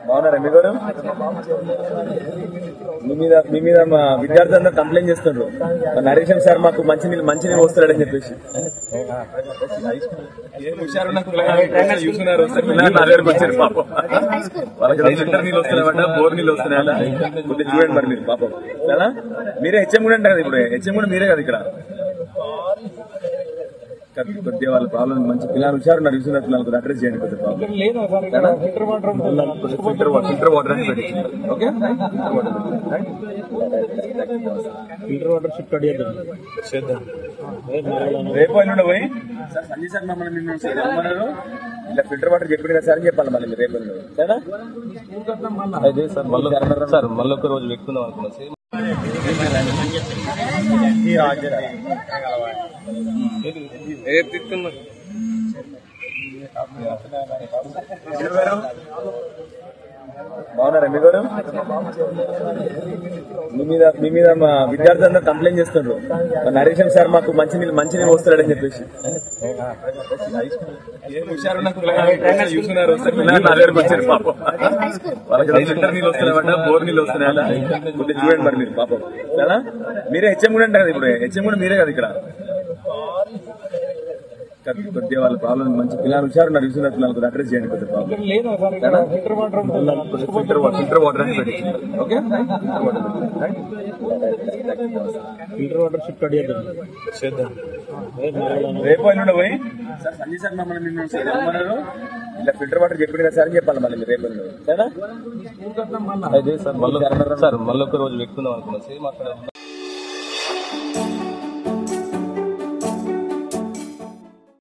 బాగున్నారా మీ గారు? మీ మీద మా విద్యార్థులు అందరూ కంప్లైంట్ చేస్తుండ్రు. నరేషన్ సార్ మాకు మంచినీళ్ళు వస్తాడని చెప్పేసి చూస్తున్నారు. వచ్చారు పాపం, వాళ్ళకి ఫిల్టర్ నీళ్ళు వస్తున్నాయట, బోర్ నీళ్ళు వస్తున్నాయా కొద్దిగా చూడండి మరి మీరు పాపం. కదా మీరే హెచ్ఎం కూడా అంటే కదా, ఇప్పుడు హెచ్ఎం కూడా మీరే కదా ఇక్కడ. కొద్దిగా వాళ్ళ ప్రాబ్లం మంచి పిల్లలు హుషారు చూస్తున్నారు, పిల్లలకు అడ్రస్ చేయండి కొద్దిగా ప్రాబ్లం. ఫిల్టర్ వాటర్ అని పెట్టి ఓకే, ఫిల్టర్ వాటర్ షిఫ్ట్ చేద్దాం. రేపు ఎల్లుండి పోయి సార్ సంజయ్ సార్ మమ్మల్ని నిన్ను ఇలా ఫిల్టర్ వాటర్ చెప్పాడు కదా సార్ అని చెప్పాలి మళ్ళీ రేపు ఎల్లుండి. సరేనా? అదే సార్ మళ్ళీ ఒక రోజు పెట్టుకుందాం అనుకున్నాం. బాగున్నారా మీ గారు? మీ మీద మా విద్యార్థులు అందరూ కంప్లైంట్ చేస్తుండ్రు. నరేషన్ సార్ మాకు మంచినీళ్ళు వస్తాడని చెప్పేసి చూస్తున్నారు. వచ్చారు పాపం, వాళ్ళకి ఫిల్టర్ నీళ్ళు వస్తున్నాయట, బోర్ నీళ్ళు వస్తున్నాయా కొద్దిగా చూడండి మరి మీరు పాపం. కదా మీరే హెచ్ఎం కూడా అంటే కదా, ఇప్పుడు హెచ్ఎం కూడా మీరే కదా ఇక్కడ. కొద్దిగా వాళ్ళ ప్రాబ్లం మంచి పిల్లలు హుషారు చూస్తున్నారు, పిల్లలకు అడ్రస్ చేయండి కొద్దిగా ప్రాబ్లం. ఫిల్టర్ వాటర్ అని పెట్టి ఓకే, ఫిల్టర్ వాటర్ షిఫ్ట్ చేద్దాం. రేపు ఎల్లుండి పోయి సార్ సంజయ్ సార్ మమ్మల్ని నిన్ను ఇలా ఫిల్టర్ వాటర్ చెప్పాడు కదా సార్ అని చెప్పాలి మళ్ళీ రేపు ఎల్లుండి. సరేనా? అదే సార్ మళ్ళీ ఒక రోజు పెట్టుకుందాం అనుకున్నాం.